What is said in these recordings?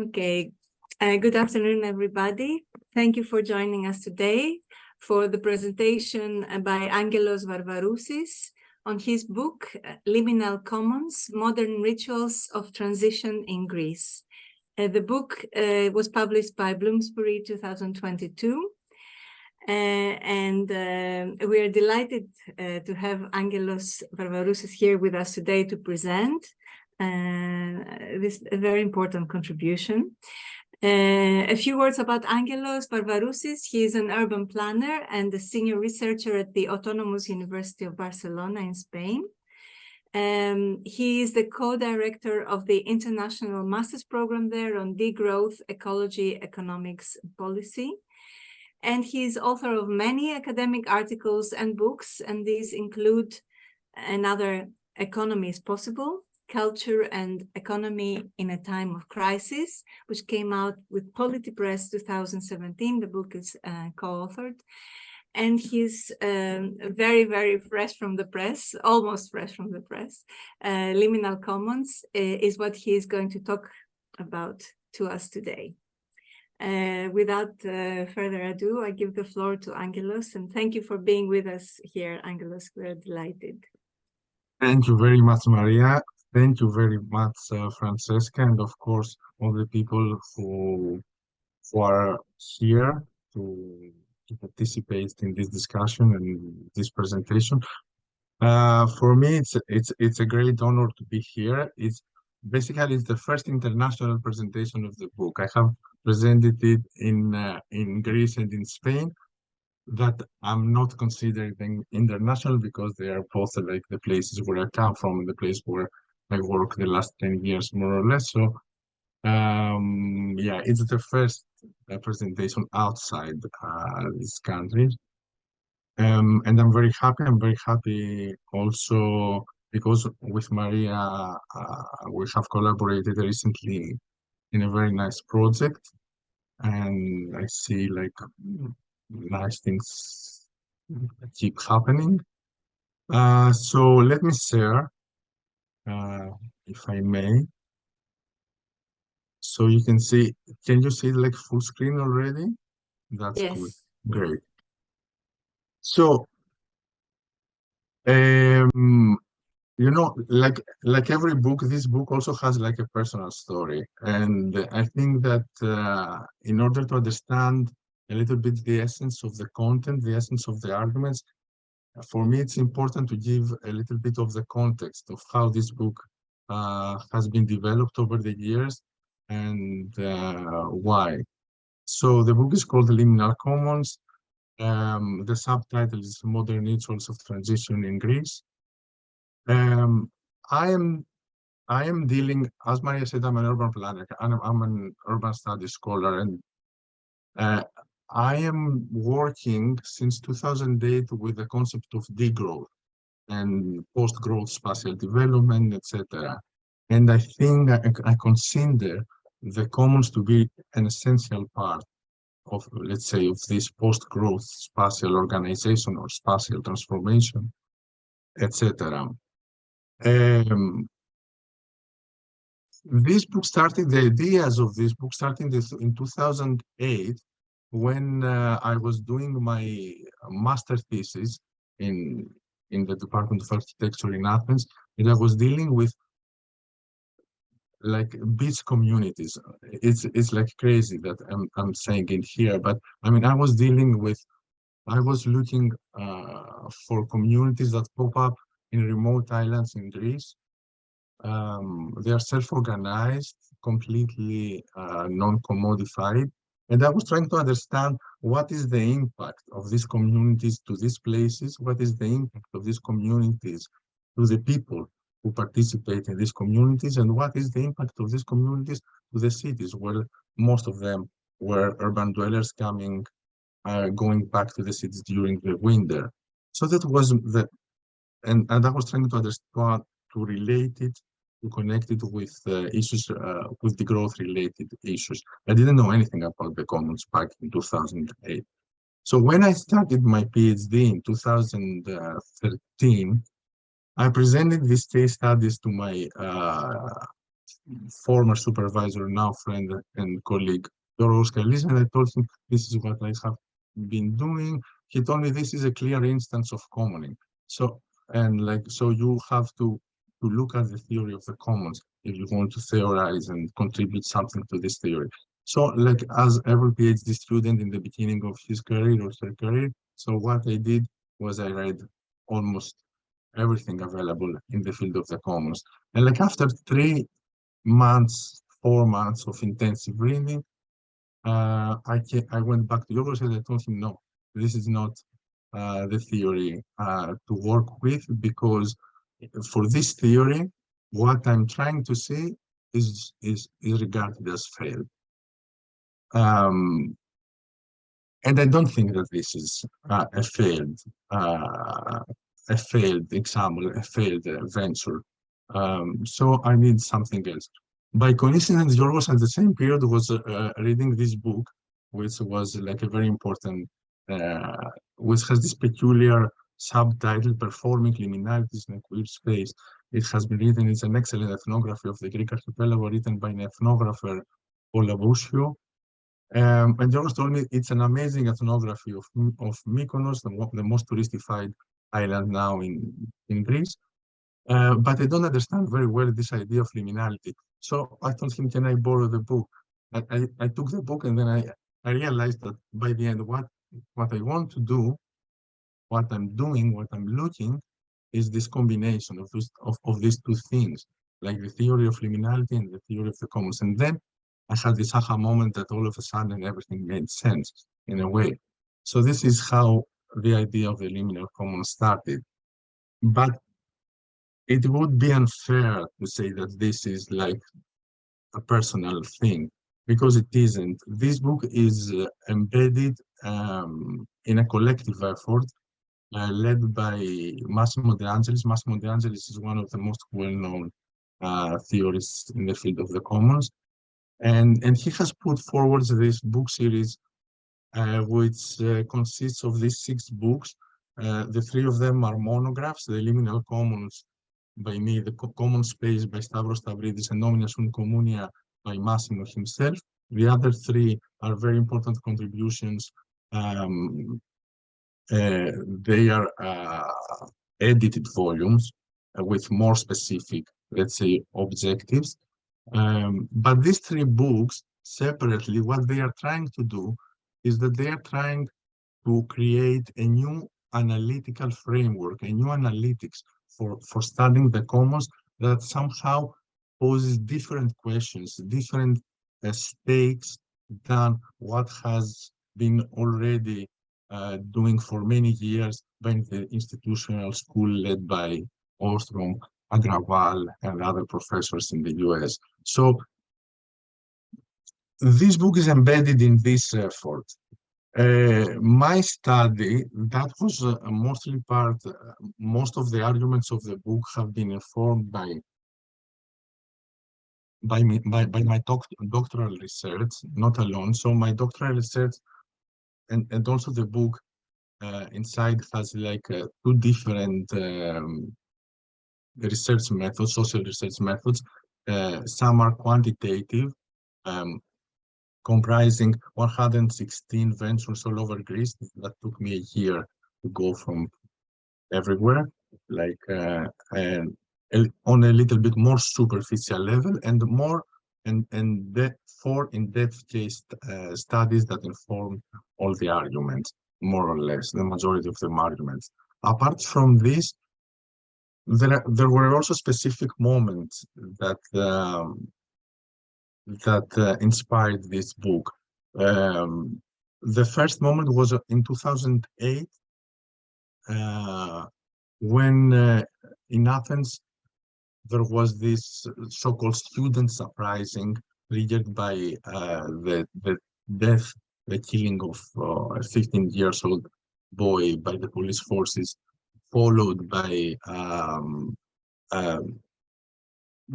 Okay, good afternoon, everybody. Thank you for joining us today for the presentation by Angelos Varvarousis on his book, Liminal Commons, Modern Rituals of Transition in Greece. The book was published by Bloomsbury 2022. We are delighted to have Angelos Varvarousis here with us today to present this very important contribution. A few words about Angelos Varvarousis. He is an urban planner and a senior researcher at the Autonomous University of Barcelona in Spain. He is the co-director of the International Master's Program there on Degrowth, Ecology, Economics, Policy. And he is author of many academic articles and books, and these include Another Economy is Possible, Culture and Economy in a Time of Crisis, which came out with Polity Press 2017. The book is co-authored. And he's very, very fresh from the press, almost fresh from the press. Liminal Commons is what he is going to talk about to us today. Without further ado, I give the floor to Angelos, and thank you for being with us here, Angelos. We're delighted. Thank you very much, Maria. Thank you very much, Francesca, and of course, all the people who are here to participate in this discussion and this presentation. For me, it's a great honor to be here. It's the first international presentation of the book. I have presented it in Greece and in Spain, that I'm not considering international because they are both like the places where I come from and the place where I work the last 10 years, more or less. So, yeah, it's the first presentation outside this country. And I'm very happy. I'm very happy also because with Maria, we have collaborated recently in a very nice project. And I see like nice things keep happening. So let me share, if I may. So you can see, can you see like full screen already? That's Yes. good. Great. So, you know, like every book, this book also has like a personal story. And I think that in order to understand a little bit the essence of the content, the essence of the arguments, for me, it's important to give a little bit of the context of how this book has been developed over the years and why. So the book is called Liminal Commons. The subtitle is Modern Rituals of Transition in Greece. I am dealing, as Maria said, I'm an urban planner. I'm an urban studies scholar, and I am working since 2008 with the concept of degrowth and post-growth spatial development, etc. And I think I consider the commons to be an essential part of, let's say, of this post-growth spatial organization or spatial transformation, etc. This book started, the ideas of this book started in 2008 when I was doing my master thesis in the Department of Architecture in Athens, and I was dealing with like beach communities. It's like crazy that I'm saying it here, but I mean I was looking for communities that pop up in remote islands in Greece. They are self-organized, completely non-commodified. And I was trying to understand what is the impact of these communities to these places, what is the impact of these communities to the people who participate in these communities, and what is the impact of these communities to the cities, where most of them were urban dwellers going back to the cities during the winter. So that was and I was trying to understand, to relate it, to connect it with issues, with the growth-related issues. I didn't know anything about the commons back in 2008. So when I started my PhD in 2013, I presented these case studies to my former supervisor, now friend and colleague, Yorgos Kallis, and I told him this is what I have been doing. He told me this is a clear instance of commoning. So so you have to look at the theory of the commons if you want to theorize and contribute something to this theory. So like as every PhD student in the beginning of his career or her career, so what I did was I read almost everything available in the field of the commons. And like after 3 months, 4 months of intensive reading, I went back to Yorgos and I told him, no, this is not the theory to work with, because for this theory, what I'm trying to say is regarded as failed. And I don't think that this is a failed example, a failed venture. So I need something else. By coincidence, Yorgos at the same period was reading this book, which was like a very important, which has this peculiar subtitle, Performing Liminalities in a Queer Space. It has been written, it's an excellent ethnography of the Greek archipelago written by an ethnographer, Varvarousis. And George told me it's an amazing ethnography of Mykonos, the most touristified island now in Greece. But I don't understand very well this idea of liminality. So I told him, can I borrow the book? I took the book, and then I realized that by the end, what I want to do, what I'm doing, what I'm looking, is this combination of these two things, like the theory of liminality and the theory of the commons. And then I had this aha moment that all of a sudden everything made sense in a way. So this is how the idea of the liminal commons started. But it would be unfair to say that this is like a personal thing, because it isn't. This book is embedded in a collective effort led by Massimo De Angelis. Massimo De Angelis is one of the most well-known theorists in the field of the commons. And he has put forward this book series, which consists of these 6 books. The 3 of them are monographs: The Liminal Commons by me, The Common Space by Stavros Stavridis, and Omnia Sunt Communia by Massimo himself. The other 3 are very important contributions. They are edited volumes with more specific, let's say, objectives. But these 3 books, separately, what they are trying to do is that they are trying to create a new analytical framework, a new analytics for studying the commons that somehow poses different questions, different stakes than what has been already doing for many years by the institutional school led by Ostrom, Agrawal, and other professors in the US. So this book is embedded in this effort. My study, that was mostly most of the arguments of the book have been informed by my doctoral research, not alone. So my doctoral research and also the book inside has like 2 different research methods, social research methods. Some are quantitative, comprising 116 ventures all over Greece. That took me a year to go from everywhere, like and on a little bit more superficial level, and more and for in-depth case studies that inform all the arguments, more or less, the majority of the arguments. Apart from this, there were also specific moments that inspired this book. The first moment was in 2008, when in Athens there was this so-called student uprising triggered by the killing of a 15-year-old boy by the police forces, followed by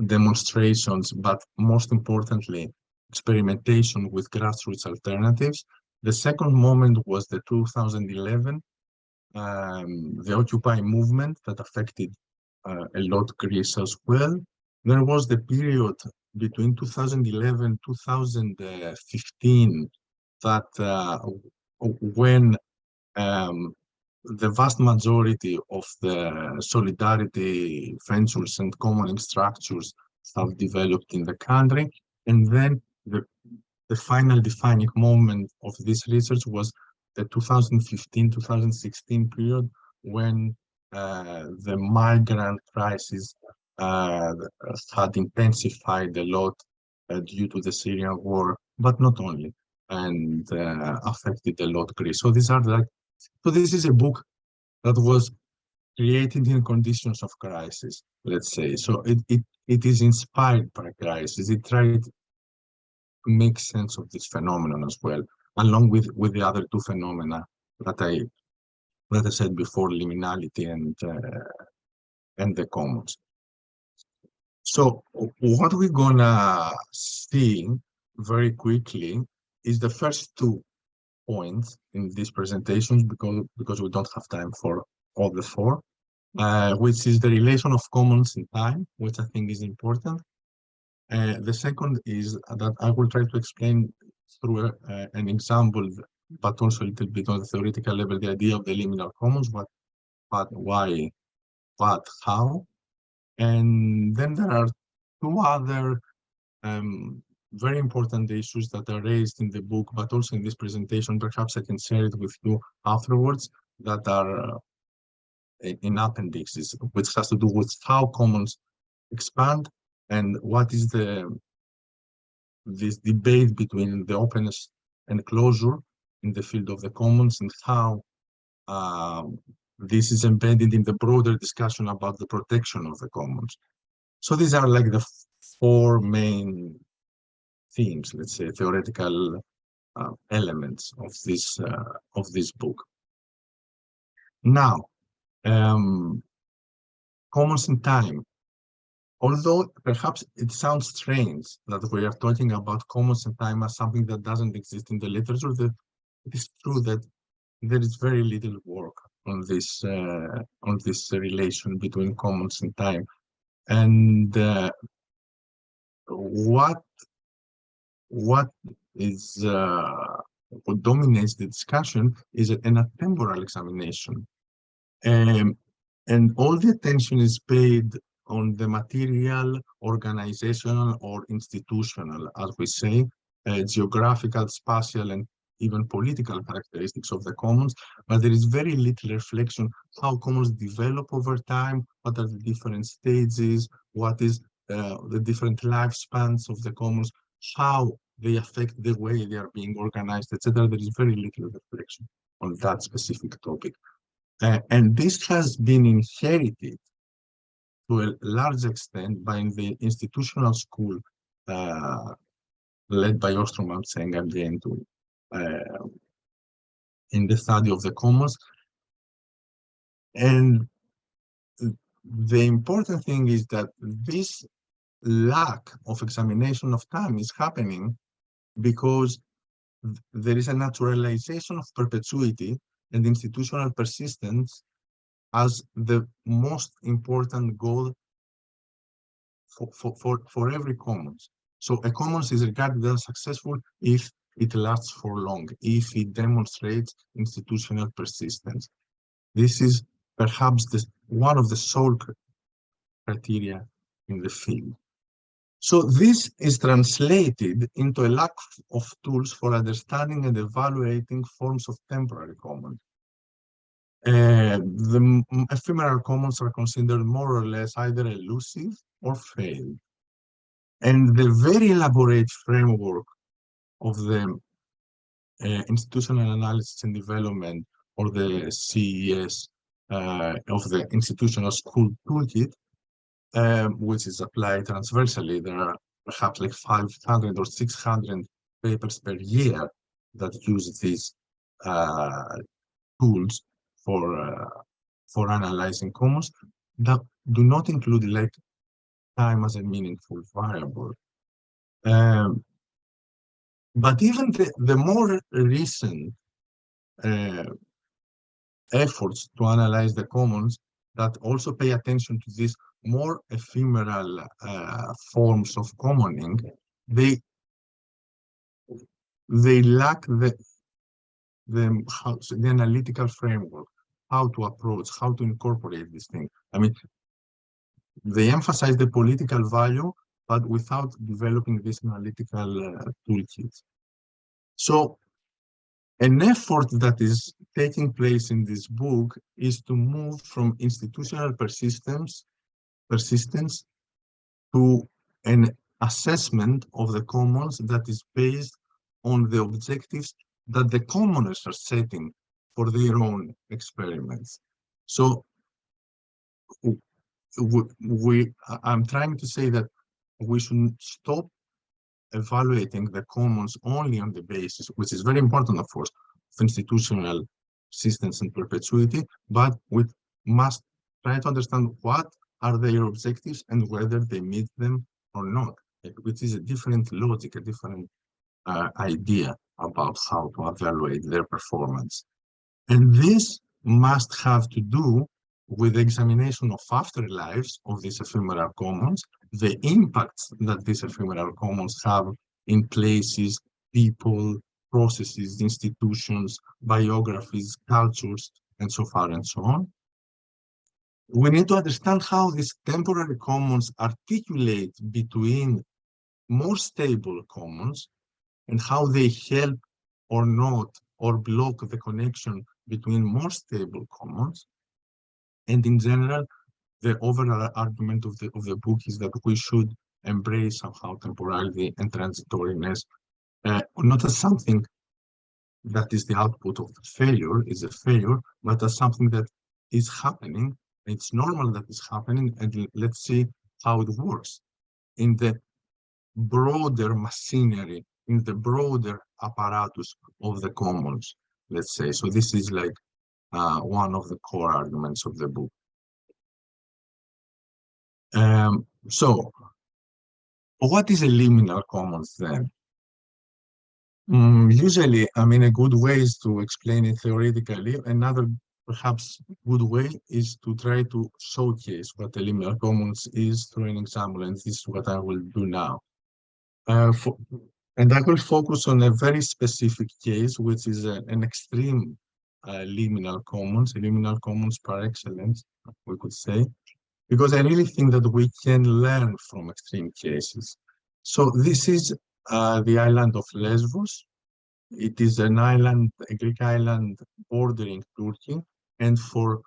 demonstrations, but most importantly, experimentation with grassroots alternatives. The second moment was the 2011, the Occupy movement that affected a lot Greece as well. There was the period between 2011 2015 that when the vast majority of the solidarity ventures and common structures have developed in the country. And then the final defining moment of this research was the 2015-2016 period when the migrant crisis had intensified a lot due to the Syrian war, but not only, and affected a lot Greece. So these are like, so this is a book that was created in conditions of crisis, let's say. So it is inspired by crisis. It tried to make sense of this phenomenon as well, along with the other two phenomena that I said before, liminality and the commons. So what we're gonna see very quickly is the first 2 points in these presentations because we don't have time for all the 4, which is the relation of commons in time, which I think is important. The second is that I will try to explain through an example, but also a little bit on the theoretical level, the idea of the liminal commons, why, what, how. And then there are 2 other very important issues that are raised in the book, but also in this presentation. Perhaps I can share it with you afterwards, that are in appendixes, which has to do with how commons expand and what is this debate between the openness and closure in the field of the commons, and how this is embedded in the broader discussion about the protection of the commons. So these are like the 4 main themes, let's say, theoretical elements of this book. Now, commons in time. Although perhaps it sounds strange that we are talking about commons in time as something that doesn't exist in the literature, it is true that there is very little work on this relation between commons and time. And what dominates the discussion is an atemporal examination, and all the attention is paid on the material, organizational, or institutional, as we say, geographical, spatial, and even political characteristics of the commons, but there is very little reflection how commons develop over time, what are the different stages, what is the different lifespans of the commons, how they affect the way they are being organized, etc. There is very little reflection on that specific topic. And this has been inherited to a large extent by the institutional school led by Ostrom, I'm saying again, in the study of the commons. And the important thing is that this lack of examination of time is happening because there is a naturalization of perpetuity and institutional persistence as the most important goal for every commons. So a commons is regarded as successful if it lasts for long, if it demonstrates institutional persistence. This is perhaps one of the sole criteria in the field. So this is translated into a lack of tools for understanding and evaluating forms of temporary commons. The ephemeral commons are considered more or less either elusive or failed. And the very elaborate framework of the institutional analysis and development, or the CES of the institutional school toolkit, which is applied transversally. There are perhaps like 500 or 600 papers per year that use these tools for analyzing commons, that do not include like time as a meaningful variable. But even the more recent efforts to analyze the commons that also pay attention to this more ephemeral forms of commoning, they lack the analytical framework, how to approach, how to incorporate this thing. I mean, they emphasize the political value, but without developing this analytical toolkit. So an effort that is taking place in this book is to move from institutional persistence to an assessment of the commons that is based on the objectives that the commoners are setting for their own experiments. So I'm trying to say that we should stop evaluating the commons only on the basis, which is very important, of course, of institutional persistence and perpetuity, but we must try to understand what are their objectives and whether they meet them or not, which is a different logic, a different idea about how to evaluate their performance. And this must have to do with the examination of afterlives of these ephemeral commons, the impacts that these ephemeral commons have in places, people, processes, institutions, biographies, cultures, and so far and so on. We need to understand how these temporary commons articulate between more stable commons and how they help or not or block the connection between more stable commons. And in general, the overall argument of the book is that we should embrace somehow temporality and transitoriness, not as something that is the output of failure, is a failure, but as something that is happening. It's normal that it's happening, and let's see how it works in the broader machinery, in the broader apparatus of the commons, let's say. So this is like one of the core arguments of the book. So what is a liminal commons then? Usually, I mean, a good way is to explain it theoretically. Another perhaps good way is to try to showcase what a liminal commons is through an example, and this is what I will do now. And I will focus on a very specific case, which is an extreme liminal commons par excellence, we could say, because I really think that we can learn from extreme cases. So this is the island of Lesbos. It is an island, a Greek island bordering Turkey, and for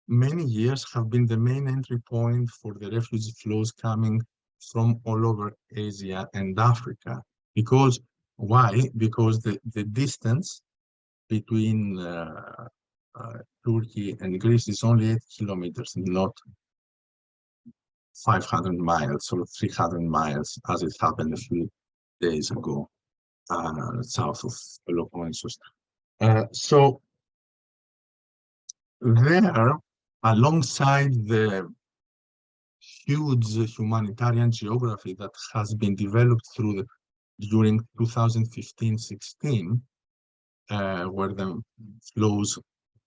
many years have been the main entry point for the refugee flows coming from all over Asia and Africa. Because, why? Because the distance between Turkey and Greece is only 8 kilometers, not 500 miles or 300 miles, as it happened a few days ago, south of Peloponnesus. So there, alongside the huge humanitarian geography that has been developed during 2015-16, where the flows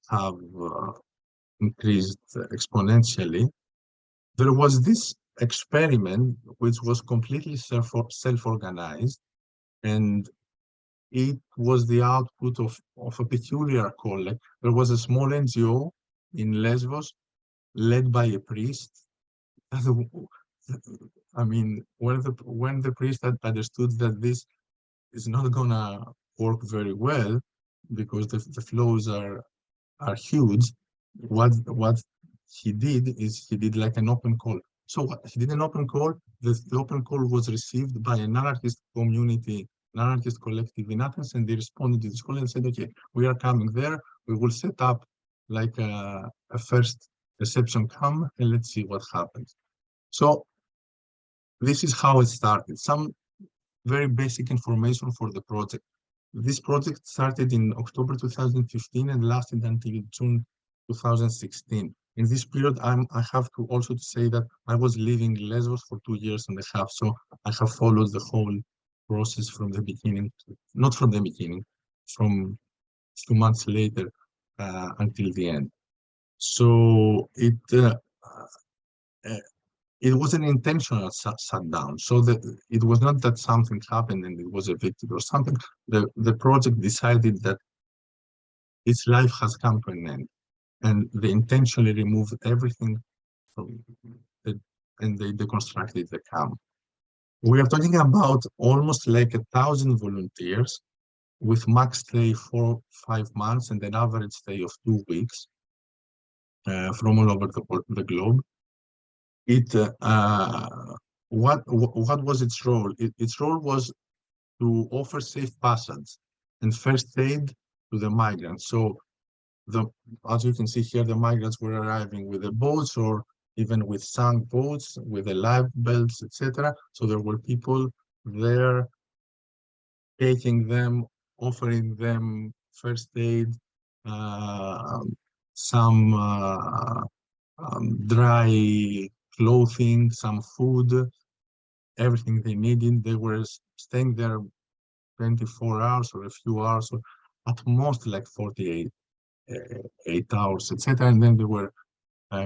have increased exponentially, there was this experiment which was completely self-organized, and it was the output of a peculiar call. There was a small NGO in Lesbos led by a priest. I mean, when the priest had understood that this is not gonna work very well because the flows are huge, what he did is he did like an open call. So he did an open call. The open call was received by an anarchist community, an anarchist collective in Athens, and they responded to this call and said, okay, we are coming there. We will set up like a first reception camp, and let's see what happens. So this is how it started. Some very basic information for the project. This project started in October 2015 and lasted until June 2016. In this period, I have to also say that I was living in Lesbos for 2 years and a half, so I have followed the whole process from the beginning, not from the beginning, from 2 months later until the end. So it was an intentional shutdown. So that it was not that something happened and it was evicted or something. The project decided that its life has come to an end, and they intentionally removed everything from the, and they deconstructed the camp. We are talking about almost like 1,000 volunteers with max stay 4-5 months and an average stay of 2 weeks from all over the globe. What was its role? Its role was to offer safe passage and first aid to the migrants. So as you can see here, the migrants were arriving with the boats or even with sunk boats, with the life belts, etc. So there were people there taking them, offering them first aid, uh, some dry clothing, some food, everything they needed. They were staying there 24 hours or a few hours, or at most like 48 8 hours, etc. And then they were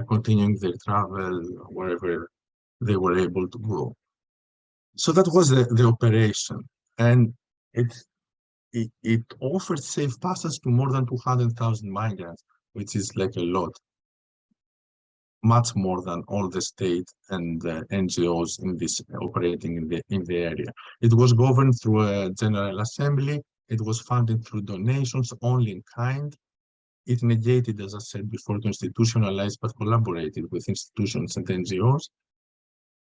continuing their travel wherever they were able to go. So that was the operation. And it offered safe passage to more than 200,000 migrants, which is like a lot, much more than all the state and NGOs in this operating in the area. It was governed through a General Assembly. It was funded through donations, only in kind. It negated, as I said before, to institutionalize, but collaborated with institutions and NGOs.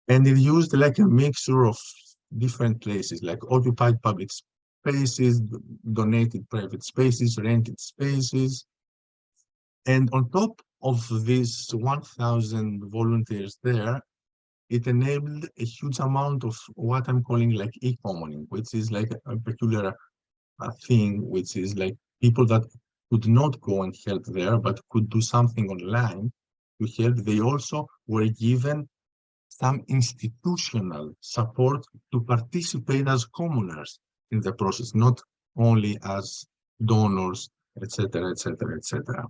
And it used like a mixture of different places, like occupied public spaces, donated private spaces, rented spaces. And on top of these 1,000 volunteers there, it enabled a huge amount of what I'm calling like e-commoning, which is like a peculiar thing, which is like people that could not go and help there, but could do something online to help. They also were given some institutional support to participate as commoners in the process, not only as donors, etc., etc., etc.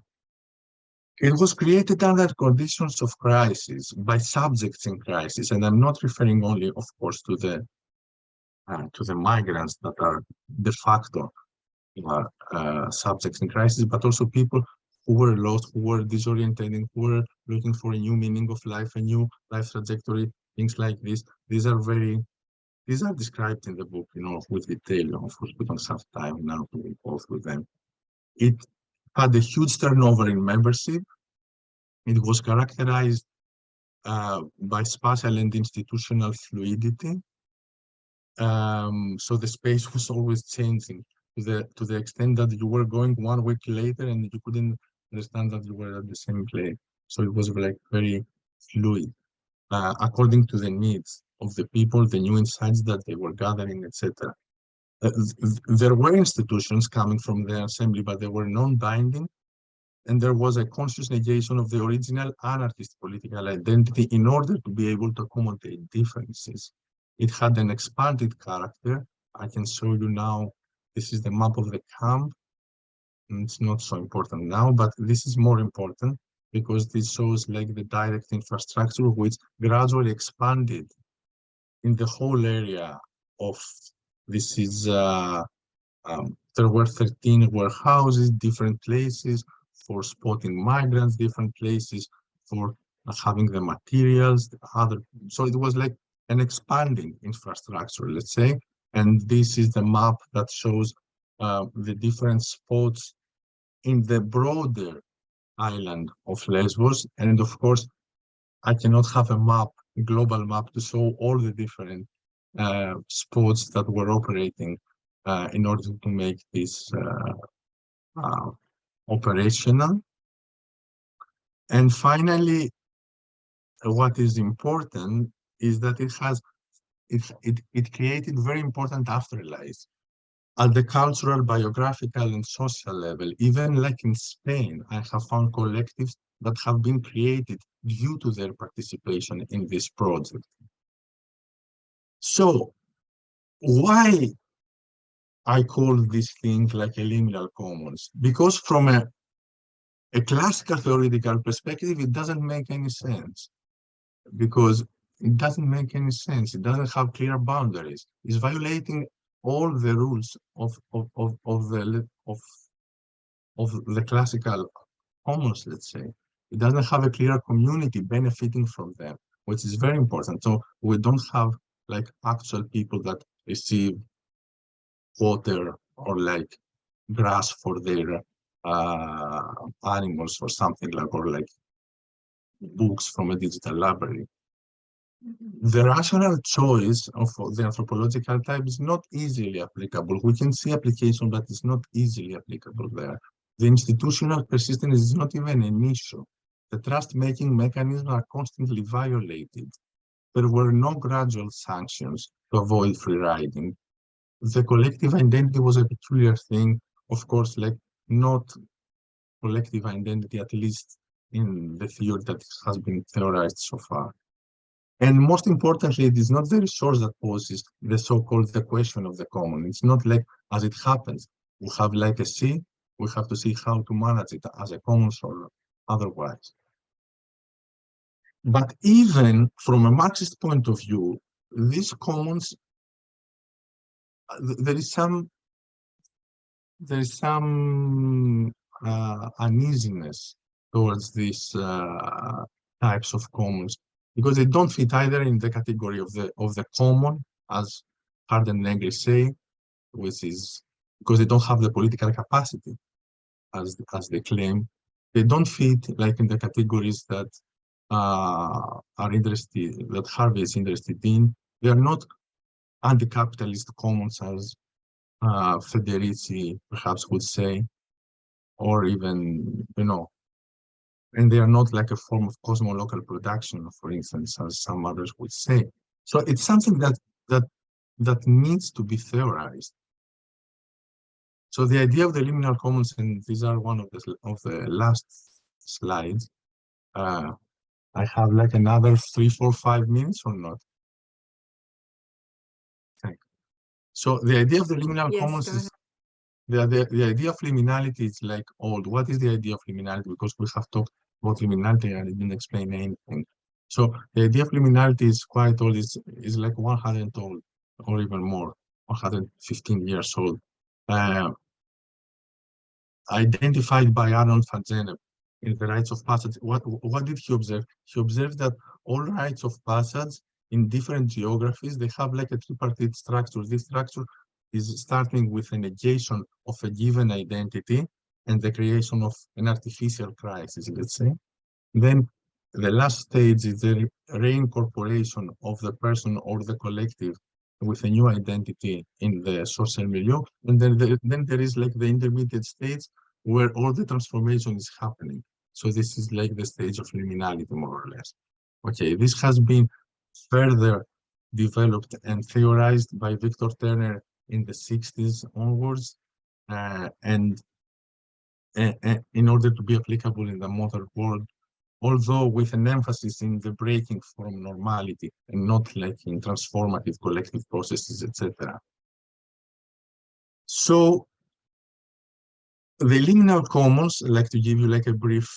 It was created under conditions of crisis by subjects in crisis, and I'm not referring only, of course, to the migrants that are de facto subjects in crisis, but also people who were lost, who were disoriented, who were looking for a new meaning of life, a new life trajectory, things like this. These are described in the book, with detail. Of course, we don't have time now to go through them. It had a huge turnover in membership. It was characterized by spatial and institutional fluidity. So the space was always changing to the extent that you were going 1 week later and you couldn't understand that you were at the same place. So it was like very fluid, according to the needs of the people, the new insights that they were gathering, etc. There were institutions coming from the assembly, but they were non-binding, and there was a conscious negation of the original anarchist political identity in order to be able to accommodate differences. It had an expanded character. I can show you now, this is the map of the camp. It's not so important now, but this is more important because this shows like the direct infrastructure which gradually expanded in the whole area of, this is, there were 13 warehouses, different places for spotting migrants, different places for having the materials, so it was like an expanding infrastructure, let's say. And this is the map that shows the different spots in the broader island of Lesbos. And of course, I cannot have a global map to show all the different spots that were operating in order to make this operational. And finally, what is important is that it created very important afterlives at the cultural, biographical, and social level. Even like in Spain, I have found collectives that have been created due to their participation in this project. So why I call this thing like a liminal commons? Because from a classical theoretical perspective, it doesn't make any sense. Because it doesn't make any sense. It doesn't have clear boundaries. It's violating all the rules of the classical commons, let's say. It doesn't have a clear community benefiting from them, which is very important. So we don't have like actual people that receive water or like grass for their animals or something like, or like books from a digital library. The rational choice of the anthropological type is not easily applicable. We can see application, but it's not easily applicable there. The institutional persistence is not even an issue. The trust-making mechanisms are constantly violated. There were no gradual sanctions to avoid free riding. The collective identity was a peculiar thing, of course, like not collective identity, at least in the theory that has been theorized so far. And most importantly, it is not the resource that poses the so-called the question of the common. It's not like as it happens. We have like a sea, we have to see how to manage it as a commons or otherwise. But even from a Marxist point of view, these commons, there is some uneasiness towards these types of commons, because they don't fit either in the category of the common, as Hard and Negri say, which is because they don't have the political capacity, as they claim. They don't fit like in the categories that are interested, that Harvey is interested in. They are not anti-capitalist commons, as Federici perhaps would say, or even, and they are not like a form of cosmolocal production, for instance, as some others would say. So it's something that needs to be theorized. So the idea of the liminal commons, and these are one of the last slides. I have like another 3, 4, 5 minutes or not? Okay. So the idea of the liminal commons is the idea of liminality is like old. What is the idea of liminality? Because we have talked about liminality and I didn't explain anything. So the idea of liminality is quite old. Is like 100 old or even more, 115 years old. Identified by Arnold van Gennep in the rites of passage. What did he observe? He observed that all rites of passage in different geographies, they have like a tripartite structure. This structure is starting with a negation of a given identity and the creation of an artificial crisis, let's say. Then the last stage is the reincorporation of the person or the collective with a new identity in the social milieu. And then there is like the intermediate stage where all the transformation is happening. So this is like the stage of liminality, more or less. Okay, this has been further developed and theorized by Victor Turner in the 60s onwards, and in order to be applicable in the modern world, although with an emphasis in the breaking from normality and not like in transformative collective processes, etc. So the liminal commons, I'd like to give you like a brief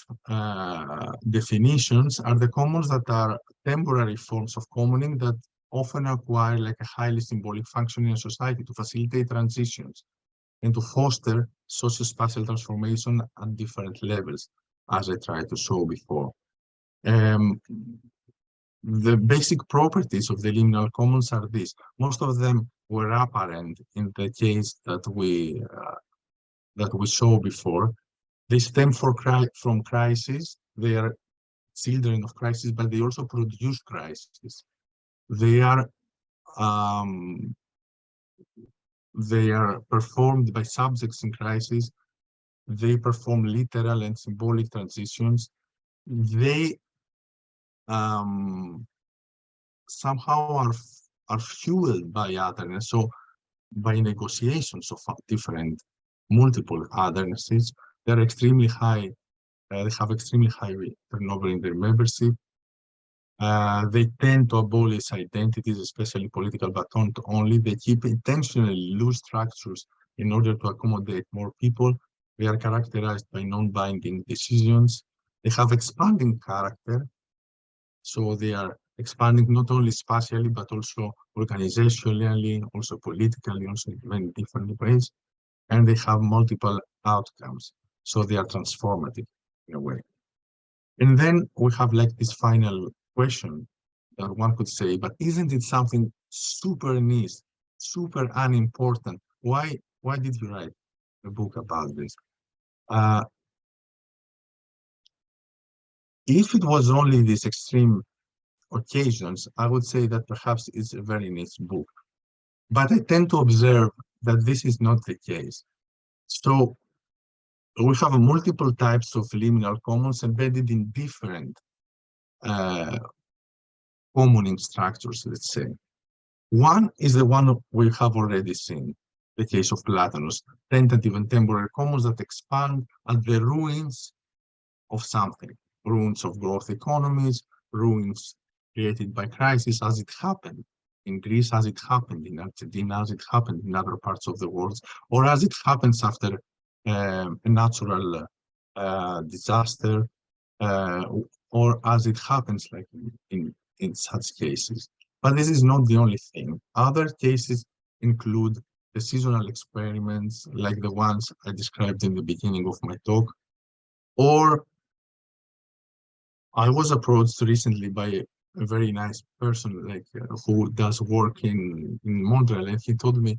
definitions, are the commons that are temporary forms of commoning that often acquire like a highly symbolic function in a society to facilitate transitions and to foster socio-spatial transformation at different levels, as I tried to show before. The basic properties of the liminal commons are these. Most of them were apparent in the case that we saw before. They stem from crisis. They are children of crisis, but they also produce crisis. They are performed by subjects in crisis. They perform literal and symbolic transitions. They somehow are fueled by otherness, so by negotiations of different multiple othernesses. They're extremely high. They have extremely high turnover in their membership. They tend to abolish identities, especially political, but not only. They keep intentionally loose structures in order to accommodate more people. They are characterized by non-binding decisions. They have expanding character. So they are expanding not only spatially, but also organizationally, also politically, also in many different ways. And they have multiple outcomes. So they are transformative in a way. And then we have like this final question that one could say, but isn't it something super niche, super unimportant? Why did you write a book about this? If it was only these extreme occasions, I would say that perhaps it's a very niche book. But I tend to observe that this is not the case. So we have multiple types of liminal commons embedded in different commoning structures, let's say. One is the one we have already seen, the case of Platonus, tentative and temporary commons that expand at the ruins of something, ruins of growth economies, ruins created by crisis as it happened in Greece, as it happened in Argentina, as it happened in other parts of the world, or as it happens after a natural disaster, or as it happens like in such cases. But this is not the only thing. Other cases include the seasonal experiments, like the ones I described in the beginning of my talk, or I was approached recently by a very nice person, like who does work in Montreal, and he told me,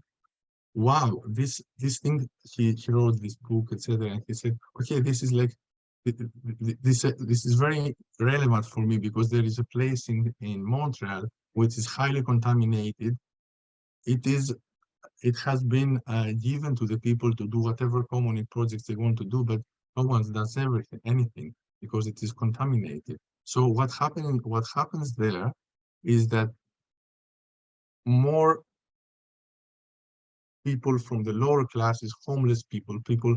"Wow, this thing he wrote this book, etc." And he said, "Okay, this is like this is very relevant for me because there is a place in Montreal which is highly contaminated. It has been given to the people to do whatever common projects they want to do, but no one does anything because it is contaminated. So what happens there is that more people from the lower classes, homeless people, people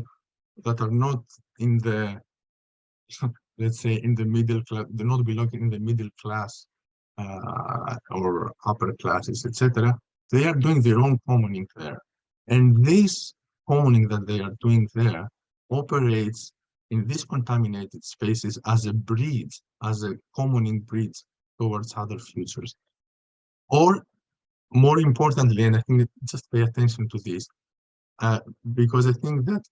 that are not in the, let's say, in the middle class, do not belong in the middle class or upper classes, etc., they are doing their own commoning there. And this commoning that they are doing there operates in these contaminated spaces as a bridge, as a commoning bridge towards other futures. Or more importantly, and I think just pay attention to this, because I think that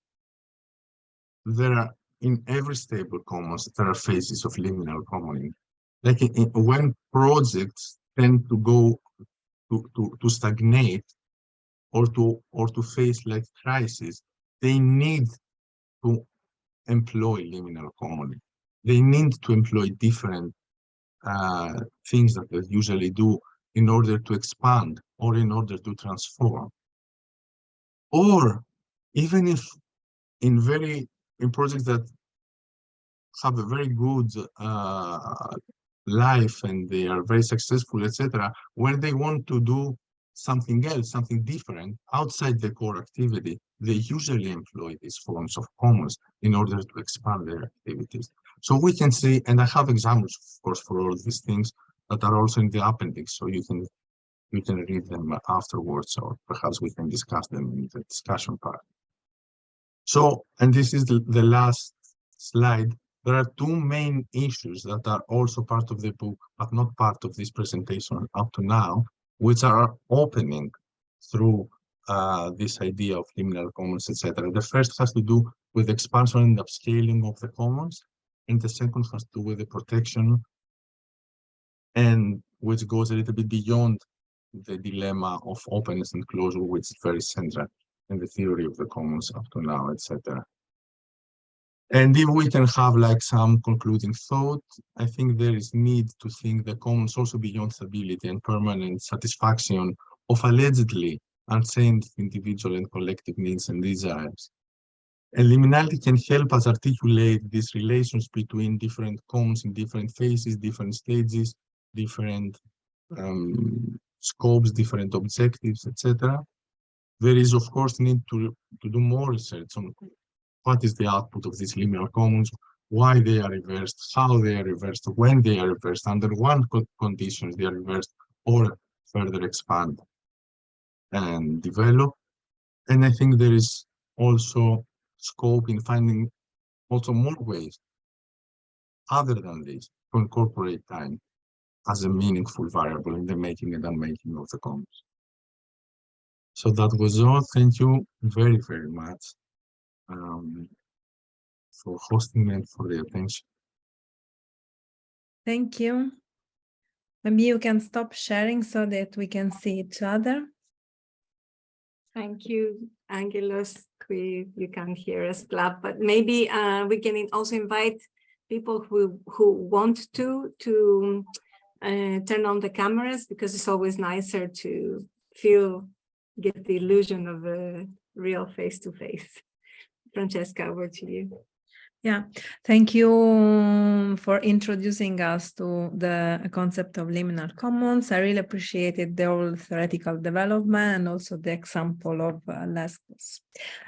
there are, in every stable commons, there are phases of liminal commoning. Like when projects tend to go to stagnate or to face like crisis, they need to employ liminal commoning. They need to employ different things that they usually do in order to expand or in order to transform. Or even if in projects that have a very good life and they are very successful, etc., when they want to do something else, something different outside the core activity, they usually employ these forms of commons in order to expand their activities. So we can see, and I have examples, of course, for all these things that are also in the appendix, so you can read them afterwards, or perhaps we can discuss them in the discussion part. So, and this is the last slide. There are two main issues that are also part of the book, but not part of this presentation up to now, which are opening through this idea of liminal commons, etc. The first has to do with expansion and upscaling of the commons, and the second has to do with the protection, and which goes a little bit beyond the dilemma of openness and closure, which is very central in the theory of the commons up to now, etc. And if we can have like some concluding thought, I think there is need to think the commons also beyond stability and permanent satisfaction of allegedly unchained individual and collective needs and desires. And liminality can help us articulate these relations between different commons in different phases, different stages, different scopes, different objectives, etc. There is, of course, need to do more research on what is the output of these liminal commons, why they are reversed, how they are reversed, when they are reversed, under what conditions they are reversed, or further expand and develop. And I think there is also scope in finding also more ways other than this to incorporate time as a meaningful variable in the making and unmaking of the commons. So that was all. Thank you very, very much for hosting and for the attention. Thank you. Maybe you can stop sharing so that we can see each other. Thank you, Angelos. You can't hear us clap, but maybe we can also invite people who want to turn on the cameras, because it's always nicer to get the illusion of a real face-to-face. Francesca, over to you. Yeah, thank you for introducing us to the concept of liminal commons. I really appreciated the whole theoretical development and also the example of Lesbos.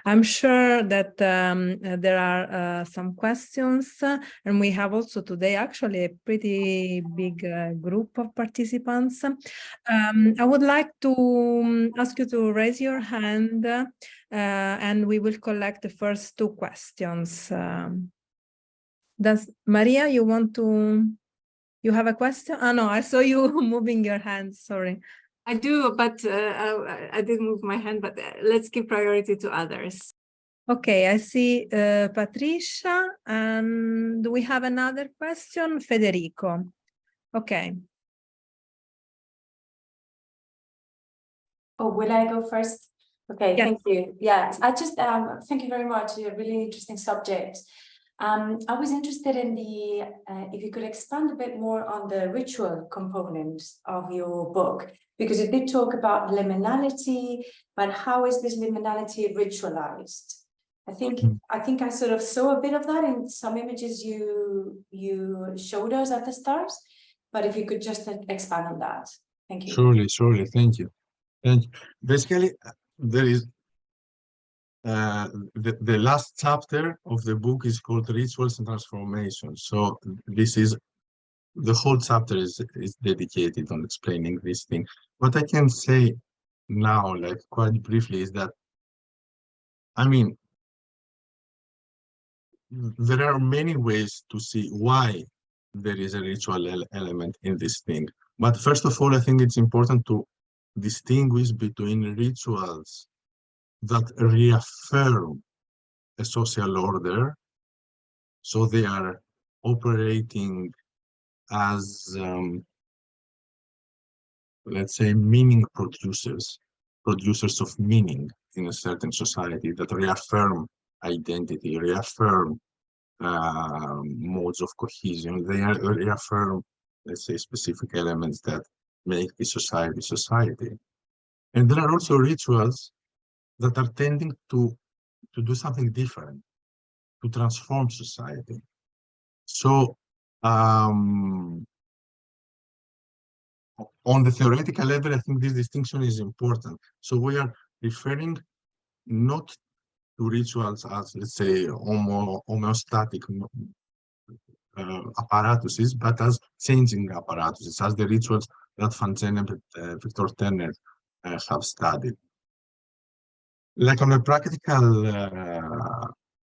I'm sure that there are some questions, and we have also today actually a pretty big group of participants. I would like to ask you to raise your hand, and we will collect the first two questions. Does Maria, you have a question? Oh no, I saw you moving your hand, sorry. I do, but I didn't move my hand, but let's give priority to others. Okay, I see Patricia, and do we have another question? Federico. Okay. Oh, will I go first? Okay, Yes. thank you. Yeah, I just thank you very much. A really interesting subject. I was interested in the if you could expand a bit more on the ritual component of your book, because you did talk about liminality, but how is this liminality ritualized? I think I sort of saw a bit of that in some images you showed us at the start, but if you could just expand on that. Thank you. Surely, thank you. And basically, there is the last chapter of the book is called Rituals and Transformations. So this is the whole chapter is dedicated on explaining this thing. What I can say now, like quite briefly, is that I mean there are many ways to see why there is a ritual element in this thing. But first of all, I think it's important to distinguish between rituals that reaffirm a social order, so they are operating as, let's say, meaning producers of meaning in a certain society, that reaffirm identity, reaffirm modes of cohesion. They reaffirm, let's say, specific elements that make the society. And there are also rituals that are tending to do something different, to transform society. So on the theoretical level, I think this distinction is important. So we are referring not to rituals as, let's say, homeostatic apparatuses, but as changing apparatuses, as the rituals that Van Zen and Victor Turner have studied. Like on a practical,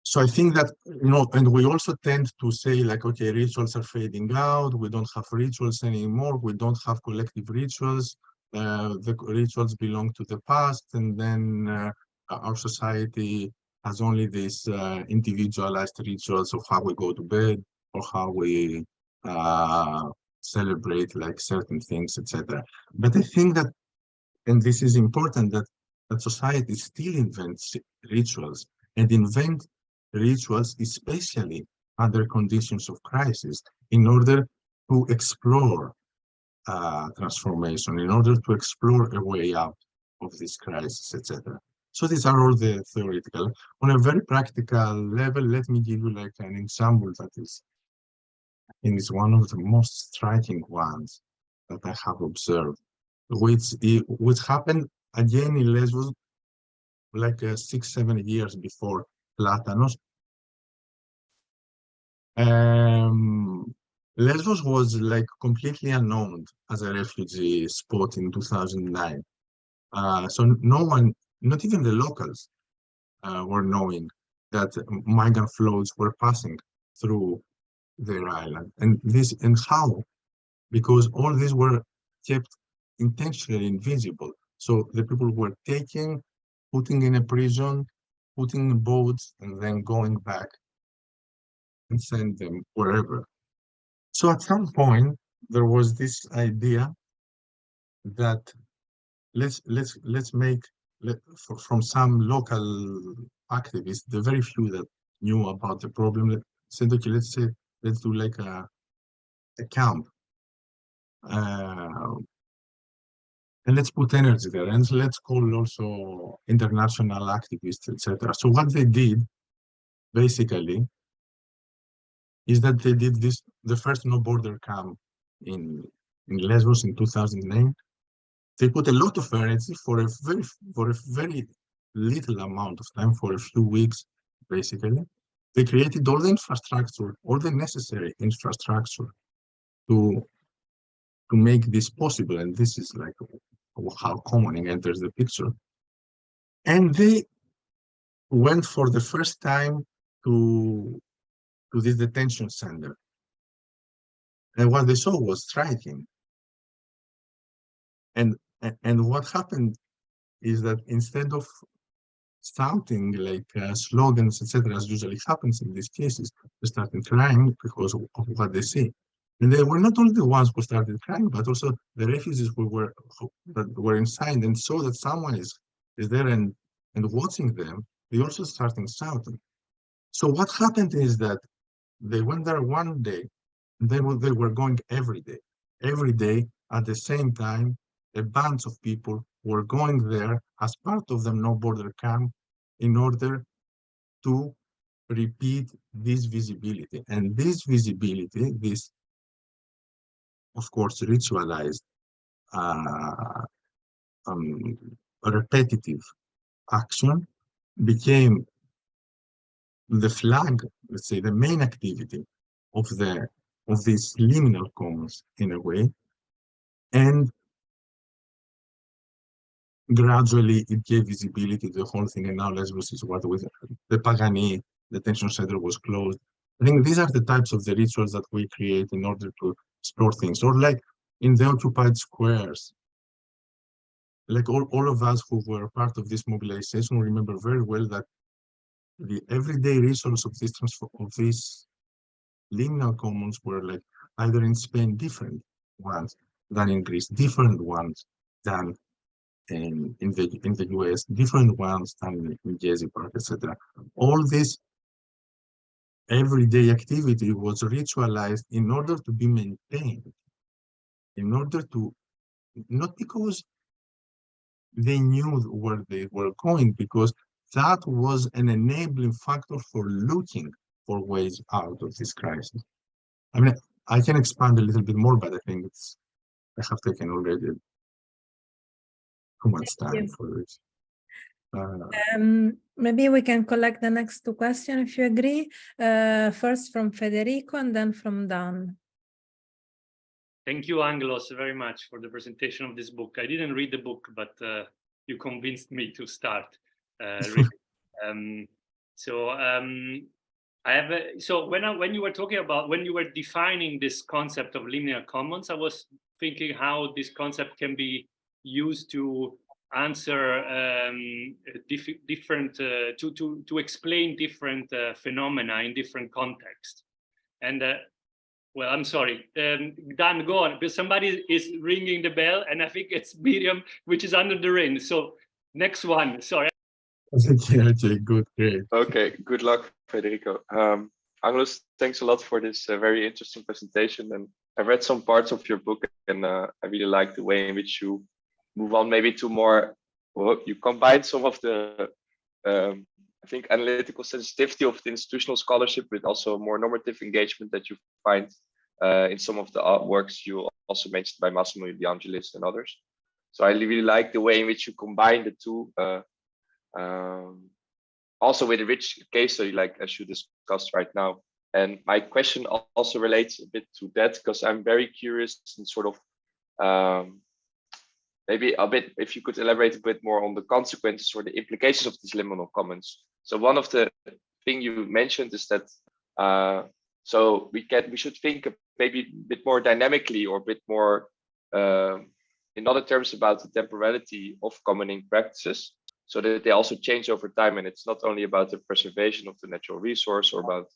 so I think that, you know, and we also tend to say like, okay, rituals are fading out, we don't have rituals anymore, we don't have collective rituals, the rituals belong to the past, and then our society has only these individualized rituals of how we go to bed or how we celebrate like certain things, etc. But I think that, and this is important, that society still invents rituals, and invent rituals especially under conditions of crisis, in order to explore transformation, in order to explore a way out of this crisis, etc. So these are all the theoretical. On a very practical level, let me give you like an example that is, I think, is one of the most striking ones that I have observed, which happened again in Lesbos, like 6-7 years before Platanos. Lesbos was like completely unknown as a refugee spot in 2009. So no one, not even the locals, were knowing that migrant flows were passing through their island, and how because all these were kept intentionally invisible. So the people were taken, putting in a prison, putting in boats, and then going back and send them wherever. So at some point, there was this idea that let's make from some local activists, the very few that knew about the problem, said, okay, let's do like a camp, and let's put energy there, and let's call also international activists, etc. So what they did basically is that they did the first no border camp in Lesbos in 2009. They put a lot of energy for a very little amount of time, for a few weeks, basically. They created all the infrastructure, all the necessary infrastructure to make this possible. And this is like how commoning enters the picture. And they went for the first time to this detention center. And what they saw was striking. And what happened is that instead of shouting like slogans, etc., as usually happens in these cases, they started crying because of what they see. And they were not only the ones who started crying, but also the refugees that were inside and saw that someone is there and watching them. They also started shouting. So what happened is that they went there one day, and they were going every day. Every day at the same time, a bunch of people were going there as part of the no border camp in order to repeat this visibility. And this visibility, this, of course, ritualized, repetitive action became the flag, let's say, the main activity of these liminal commons in a way. And gradually it gave visibility to the whole thing, and now Lesbos is what with the Pagani detention center was closed. I think these are the types of the rituals that we create in order to explore things, or like in the occupied squares. Like all of us who were part of this mobilization remember very well that the everyday rituals of these liminal commons were like either in Spain different ones than in Greece, different ones than in the US, different ones than in Jersey Park, etc. All this everyday activity was ritualized in order to be maintained, in order to, not because they knew where they were going, because that was an enabling factor for looking for ways out of this crisis. I mean, I can expand a little bit more, but I think I have taken already too much time for this. Maybe we can collect the next two questions if you agree. First from Federico and then from Dan. Thank you, Angelos, very much for the presentation of this book. I didn't read the book, but you convinced me to start reading. So when you were talking about, when you were defining this concept of linear commons, I was thinking how this concept can be used to answer different to explain different phenomena in different contexts. And well, I'm sorry, Dan, go on, because somebody is ringing the bell, and I think it's Miriam, which is under the ring. So next one, sorry. Okay, good, great. Okay, good luck, Federico. Angelos, thanks a lot for this very interesting presentation. And I read some parts of your book, and I really like the way in which you move on maybe to more, well, you combine some of the, I think, analytical sensitivity of the institutional scholarship with also more normative engagement that you find in some of the works you also mentioned by Massimo De Angelis and others. So I really like the way in which you combine the two, also with a rich case study, like as you discussed right now. And my question also relates a bit to that, because I'm very curious and sort of maybe a bit, if you could elaborate a bit more on the consequences or the implications of these liminal commons. So one of the things you mentioned is that So we should think maybe a bit more dynamically or a bit more in other terms about the temporality of commoning practices, so that they also change over time. And it's not only about the preservation of the natural resource or about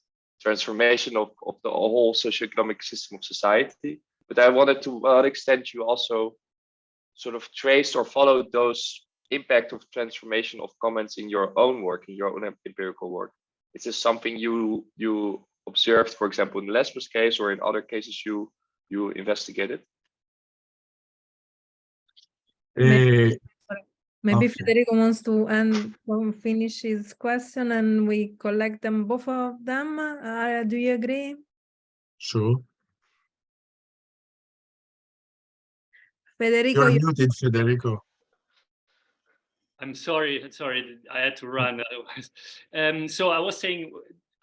transformation of the whole socioeconomic system of society. But I wanted to what extent you also sort of traced or followed those impact of transformation of commons in your own work, in your own empirical work. Is this something you observed, for example, in the Lesbos case, or in other cases you investigated? Maybe Okay. Federico wants to finish his question and we collect them, both of them. Do you agree? Sure. Federico, You're muted, Federico. I'm sorry, I had to run otherwise. So I was saying,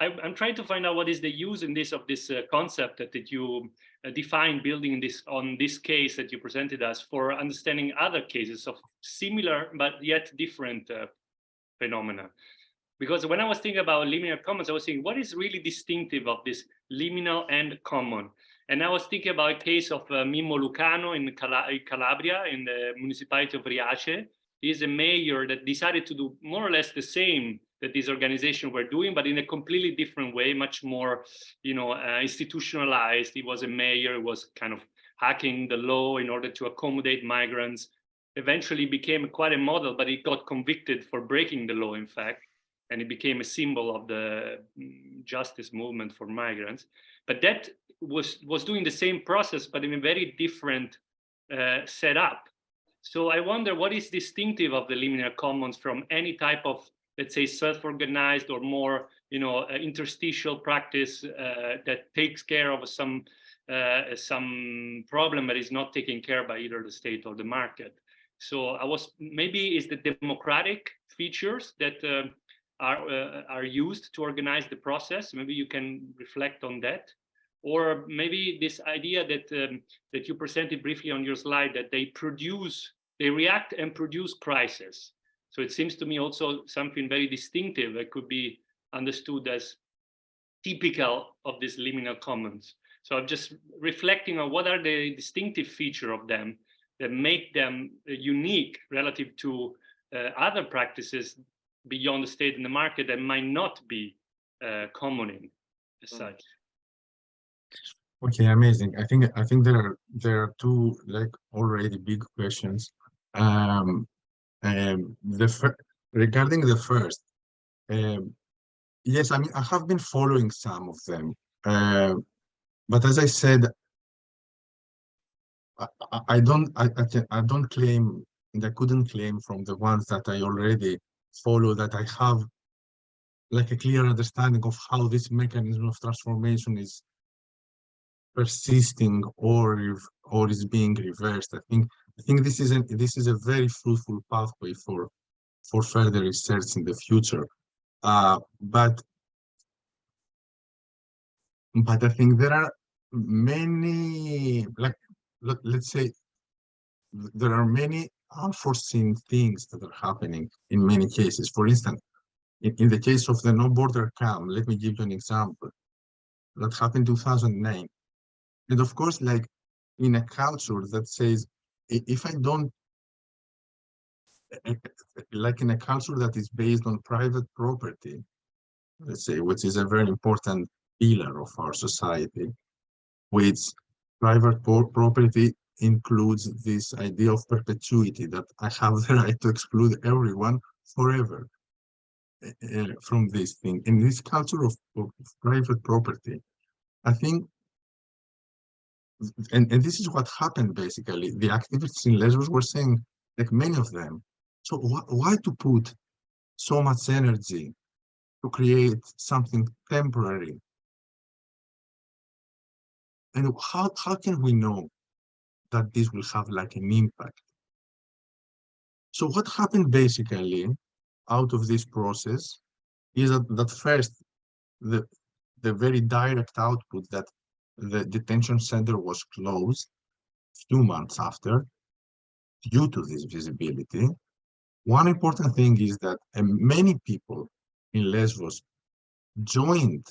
I'm trying to find out what is the use in this of this concept that you define building this on this case that you presented us for understanding other cases of similar but yet different phenomena. Because when I was thinking about liminal commons, I was thinking, what is really distinctive of this liminal and common? And I was thinking about a case of Mimmo Lucano in Calabria, in the municipality of Riace. He's a mayor that decided to do more or less the same that this organization were doing, but in a completely different way, much more, institutionalized. He was a mayor, he was kind of hacking the law in order to accommodate migrants. Eventually became quite a model, but he got convicted for breaking the law, in fact, and it became a symbol of the justice movement for migrants. But that was doing the same process, but in a very different setup. So I wonder what is distinctive of the liminal commons from any type of, let's say, self-organized or more, interstitial practice that takes care of some problem that is not taken care by either the state or the market. So maybe is the democratic features that are used to organize the process. Maybe you can reflect on that. Or maybe this idea that you presented briefly on your slide, that they react and produce crisis. So it seems to me also something very distinctive that could be understood as typical of this liminal commons. So I'm just reflecting on what are the distinctive feature of them that make them unique relative to other practices beyond the state and the market that might not be commoning as such. Okay, amazing. I think there are two already big questions. Regarding the first, yes, I mean I have been following some of them, but as I said, I don't claim, and I couldn't claim from the ones that I already follow that I have like a clear understanding of how this mechanism of transformation is persisting or is being reversed. I think this is a very fruitful pathway for further research in the future. But I think there are many, let's say, there are many unforeseen things that are happening in many cases. For instance, in the case of the No Border Camp, let me give you an example that happened in 2009. And of course, like in a culture that says, if I don't, like in a culture that is based on private property, let's say, which is a very important pillar of our society, which private property includes this idea of perpetuity, that I have the right to exclude everyone forever from this thing. In this culture of private property, I think, and this is what happened basically, the activists in Lesbos were saying, like many of them, so why to put so much energy to create something temporary? And how can we know that this will have like an impact? So what happened basically out of this process is that first, the very direct output that the detention center was closed a few months after due to this visibility. One important thing is that many people in Lesbos joined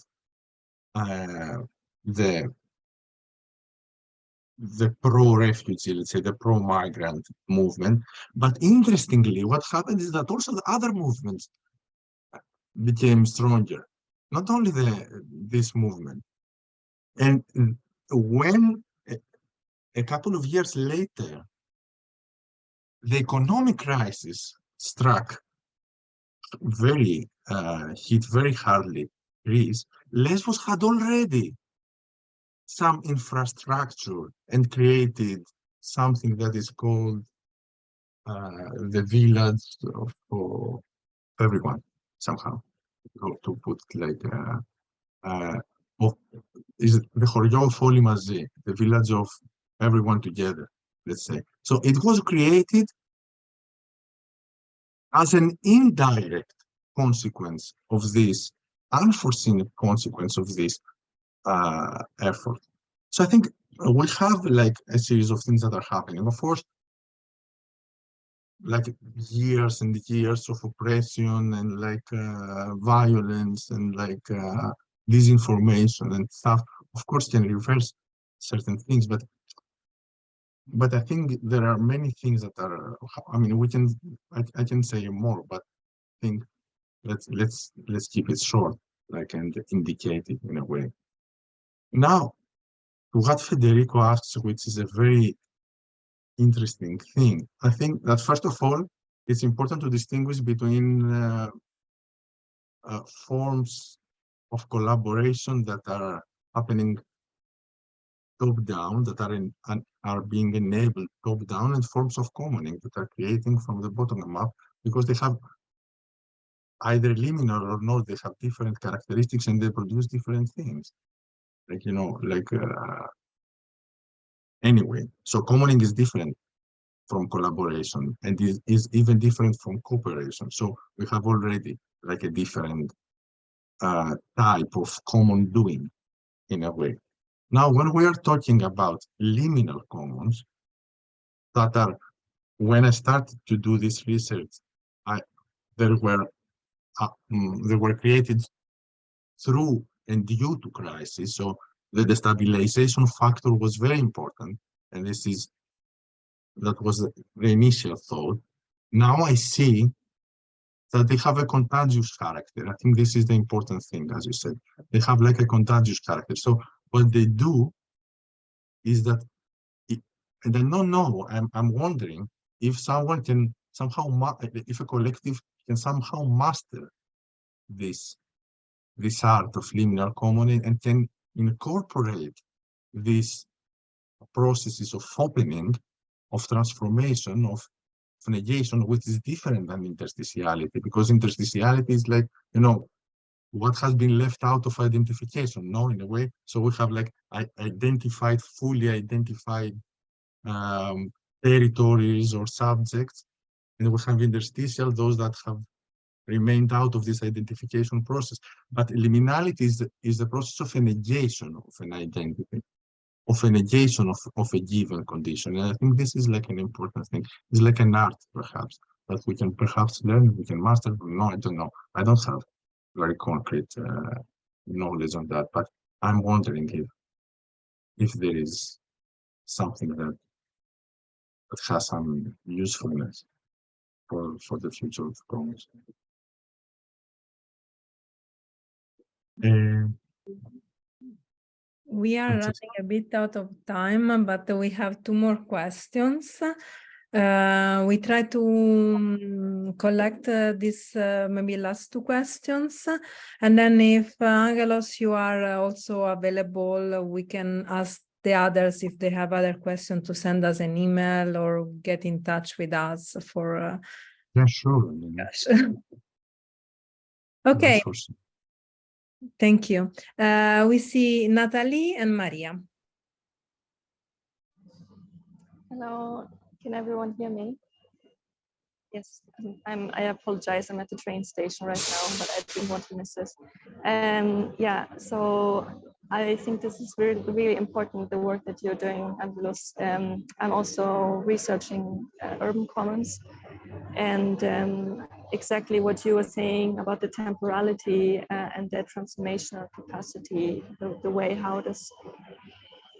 the pro-refugee, let's say the pro-migrant movement. But interestingly, what happened is that also the other movements became stronger, not only this movement. And when a couple of years later, the economic crisis struck hit very hardly Greece, Lesbos had already some infrastructure and created something that is called the village of everyone, somehow, to put like is the χωριό of όλοι μαζί, the village of everyone together, let's say. So it was created as an indirect consequence of this, unforeseen consequence of this effort. So I think we have like a series of things that are happening. Of course, like years and years of oppression and like violence and like disinformation and stuff, of course, can reverse certain things, but I think there are many things that are, I mean, I can say more, but I think let's keep it short, like, and indicate it in a way. Now, what Federico asks, which is a very interesting thing, I think that first of all, it's important to distinguish between forms of collaboration that are happening top-down, that are being enabled top-down, and forms of commoning that are creating from the bottom up, because they have either liminal or not, they have different characteristics and they produce different things. Like, you know, like, anyway, so commoning is different from collaboration and is even different from cooperation. So we have already like a different type of common doing in a way. Now, when we are talking about liminal commons that are, when I started to do this research, they were created through and due to crisis. So the destabilization factor was very important, and that was the initial thought. Now I see that they have a contagious character. I think this is the important thing, as you said. They have like a contagious character. So what they do is that, and I don't know, I'm wondering if someone can somehow, if a collective can somehow master this art of liminal commoning and can incorporate these processes of opening, of transformation, of negation, which is different than interstitiality, because interstitiality is like, you know, what has been left out of identification, no, in a way. So we have like fully identified territories or subjects, and we have interstitial, those that have remained out of this identification process. But liminality is the process of a negation of an identity, of a negation of a given condition. And I think this is like an important thing. It's like an art, perhaps, that we can perhaps learn, we can master. No, I don't know. I don't have very concrete knowledge on that, but I'm wondering if there is something that has some usefulness for the future of commons. We are running a bit out of time, but we have 2 more questions. We try to collect these maybe last 2 questions, and then if Angelos, you are also available, we can ask the others if they have other questions to send us an email or get in touch with us for yeah, sure. Okay. Sure. Thank you. We see Natalie and Maria. Hello, can everyone hear me? Yes, I apologize, I'm at the train station right now, but I didn't want to miss this. Yeah, so I think this is really, really important, the work that you're doing, Angelos. I'm also researching urban commons, and exactly what you were saying about the temporality and their transformational capacity, the way how it is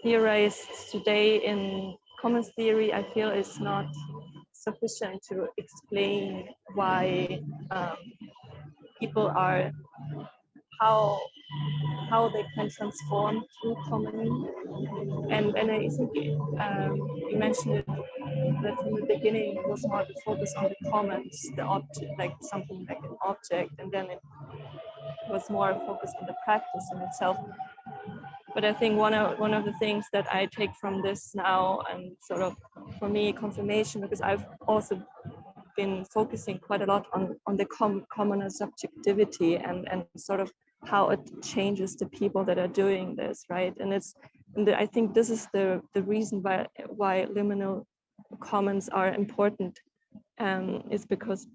theorized today in commons theory, I feel is not sufficient to explain why people are, how they can transform through commoning. And I think you mentioned it, that in the beginning it was more the focus on the commons, the object, like something like an object, and then it was more focused on the practice in itself. But I think one of the things that I take from this now, and sort of for me confirmation, because I've also been focusing quite a lot on the commoner subjectivity and sort of how it changes the people that are doing this, right? And I think this is the reason why liminal commons are important, is because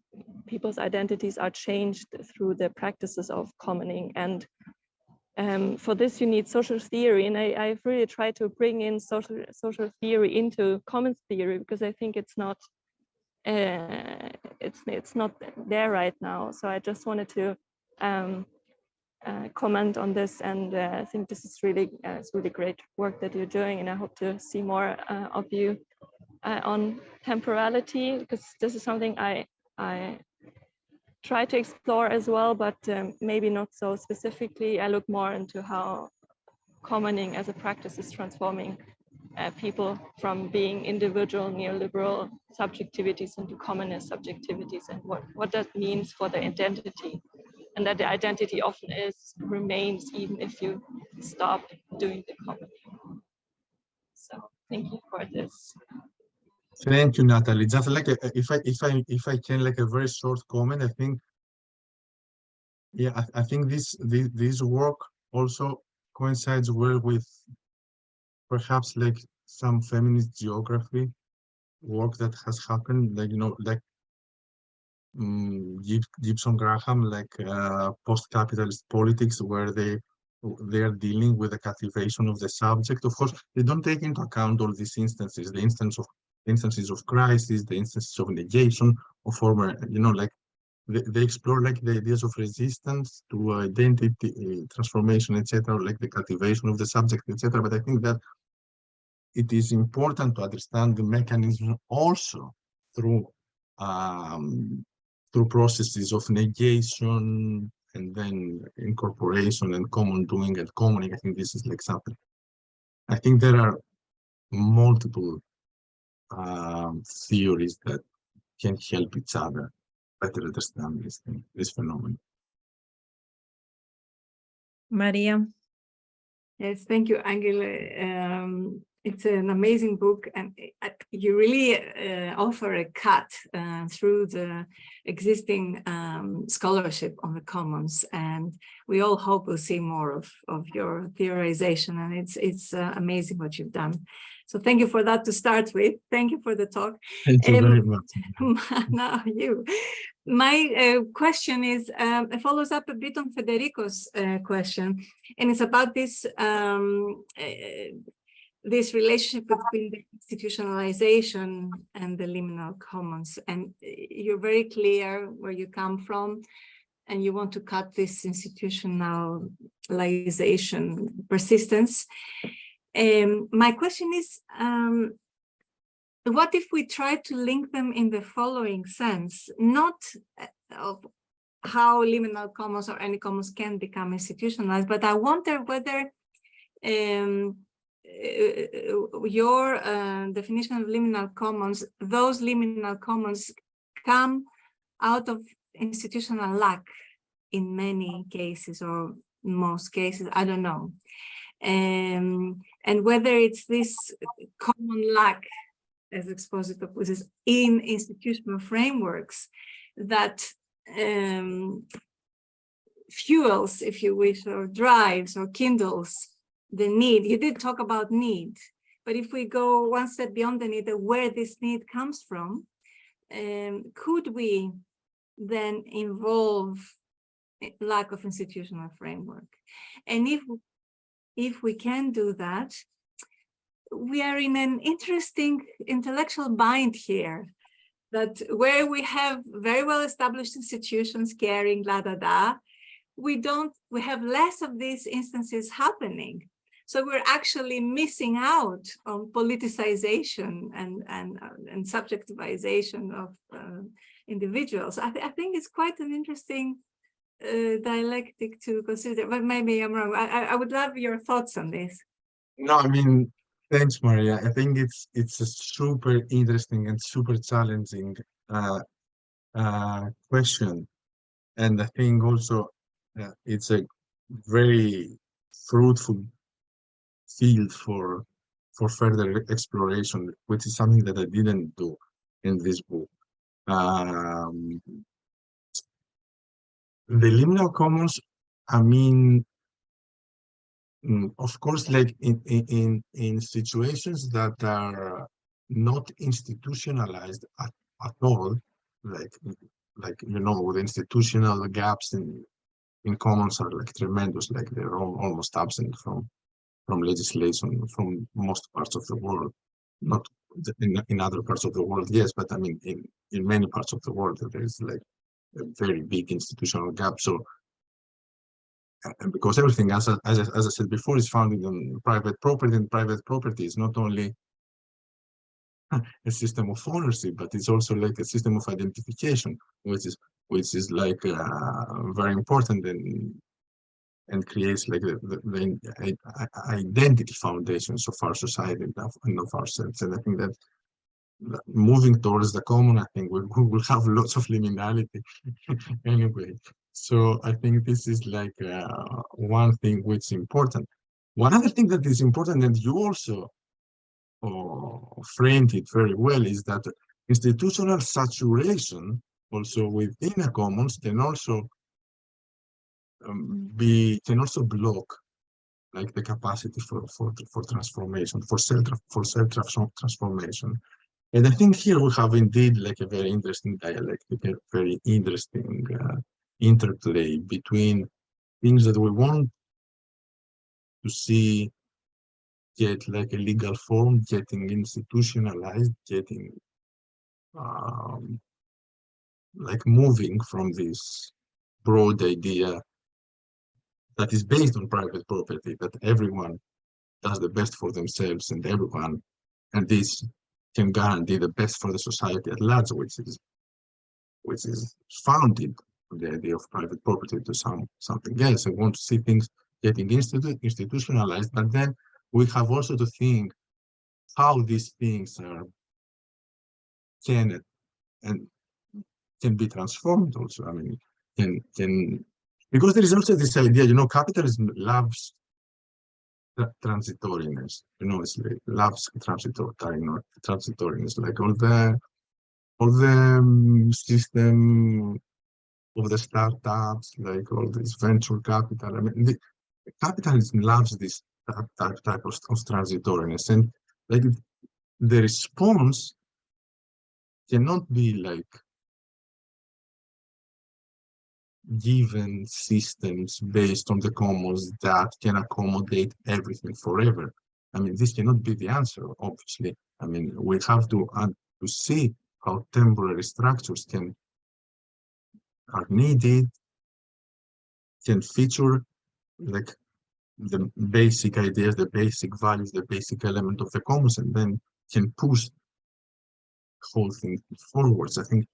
people's identities are changed through the practices of commoning. And for this you need social theory, and I've really tried to bring in social theory into commons theory, because I think it's not there right now. So I just wanted to comment on this, and I think this is really great work that you're doing, and I hope to see more of you on temporality, because this is something I try to explore as well, but maybe not so specifically. I look more into how commoning as a practice is transforming people from being individual neoliberal subjectivities into commonist subjectivities, and what that means for the identity, and that the identity often remains even if you stop doing the commoning. So thank you for this. Thank you, Natalie. Just like if I can, like a very short comment, I think, yeah, I think this work also coincides well with perhaps like some feminist geography work that has happened, like, you know, like Gibson Graham, like post-capitalist politics, where they are dealing with the captivation of the subject. Of course, they don't take into account all these instances, the instances of crisis, the instances of negation, of former, you know, like they explore like the ideas of resistance to identity transformation, etc., like the cultivation of the subject, etc. But I think that it is important to understand the mechanism also through processes of negation and then incorporation and common doing and commoning. I think this is like something. I think there are multiple theories that can help each other better understand this phenomenon. Maria. Yes, thank you, Angela. It's an amazing book, and you really offer a cut through the existing scholarship on the commons, and we all hope we'll see more of your theorization, and it's amazing what you've done. So thank you for that to start with. Thank you for the talk. Thank you very much. Now my question is, it follows up a bit on Federico's question, and it's about this this relationship between the institutionalization and the liminal commons. And you're very clear where you come from, and you want to cut this institutionalization persistence. My question is, what if we try to link them in the following sense, not of how liminal commons or any commons can become institutionalized, but I wonder whether your definition of liminal commons, those liminal commons come out of institutional lack in many cases, or most cases, I don't know. And whether it's this common lack, as Exposito puts it, in institutional frameworks that fuels, if you wish, or drives or kindles the need. You did talk about need, but if we go one step beyond the need, where this need comes from, could we then involve lack of institutional framework? And if we can do that, we are in an interesting intellectual bind here, that where we have very well established institutions, caring, la da da, we have less of these instances happening. So we're actually missing out on politicization and subjectivization of individuals. I think it's quite an interesting dialectic to consider, but maybe I'm wrong. I would love your thoughts on this. No, I mean, thanks, Maria. I think it's a super interesting and super challenging question, and I think also it's a very fruitful field for further exploration, which is something that I didn't do in this book. The liminal commons, I mean, of course, like in situations that are not institutionalized at all, like you know, the institutional gaps in commons are like tremendous, like they're almost absent from legislation from most parts of the world. Not in other parts of the world, yes, but I mean in many parts of the world there is like a very big institutional gap. So because everything, as I said before, is founded on private property, and private property is not only a system of ownership, but it's also like a system of identification, which is like very important and creates like the identity foundations of our society and of ourselves. And I think that moving towards the common, I think we will have lots of liminality anyway. So I think this is like one thing which is important. One other thing that is important, and you also framed it very well, is that institutional saturation also within a commons can also block like the capacity for transformation, for self transformation. And I think here we have indeed like a very interesting dialectic, a very interesting interplay between things that we want to see get like a legal form, getting institutionalized, getting like moving from this broad idea that is based on private property, that everyone does the best for themselves and this can guarantee the best for the society at large, which is founded on the idea of private property to something else. I want to see things getting institutionalized, but then we have also to think how these things can be transformed also. I mean, can because there is also this idea, you know, capitalism loves transitoriness, you know, it's like loves transitoriness, like all the system of the startups, like all this venture capital. I mean, the capitalism loves this type of transitoriness, and like the response cannot be like given systems based on the commons that can accommodate everything forever. I mean, this cannot be the answer, obviously. I mean, we have to see how temporary structures are needed, can feature like the basic ideas, the basic values, the basic element of the commons, and then can push the whole thing forwards. I think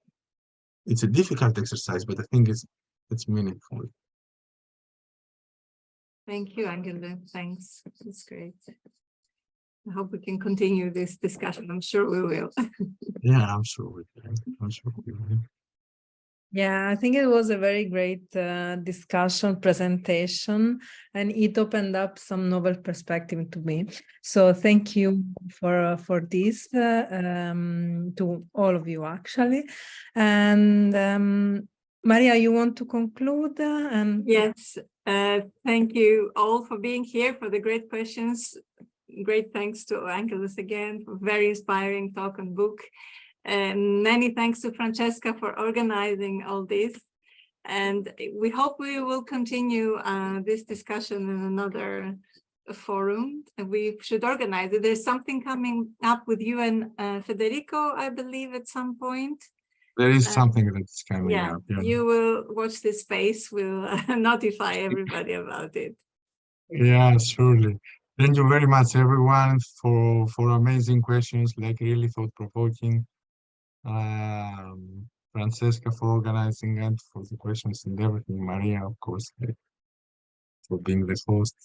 it's a difficult exercise, but I think it's meaningful. Thank you, Angela. Thanks. That's great. I hope we can continue this discussion. I'm sure we will. Yeah, I'm sure we can. I'm sure we will. Yeah, I think it was a very great discussion, presentation, and it opened up some novel perspective to me. So thank you for this to all of you, actually. And Maria, you want to conclude? Yes, thank you all for being here, for the great questions. Great thanks to Angelos again for very inspiring talk and book. And many thanks to Francesca for organizing all this. And we hope we will continue this discussion in another forum. And we should organize it. There's something coming up with you and Federico, I believe, at some point. There is something that's coming Yeah, up. Yeah. you will watch this space. We'll notify everybody about it. Yeah, surely. Thank you very much, everyone, for amazing questions, like really thought-provoking. Francesca for organizing it, for the questions and everything. Maria, of course, like, for being the host.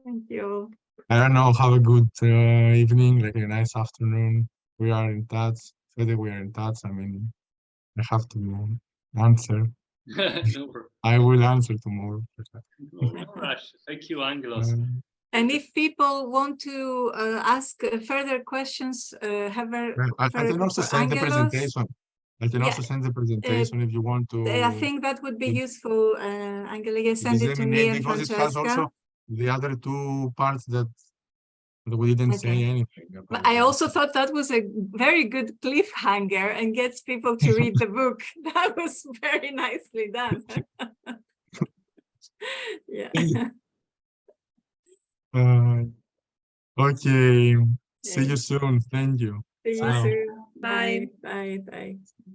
Thank you. I don't know. Have a good evening, like a nice afternoon. We are in touch. Fede, we are in touch. I mean, I have to answer. No, I will answer tomorrow. no rush. Thank you, Angelos. And if people want to ask further questions, I can also for send the Angelos, presentation. I can also send the presentation if you want to. I think that would be useful. Angela, send it to me and because it has Francesca. also the other two parts that we didn't say anything about. But I also thought that was a very good cliffhanger and gets people to read the book. That was very nicely done. Yeah. Okay. See you soon. Thank you. See you Ciao. soon. Bye. Bye. Bye. Bye.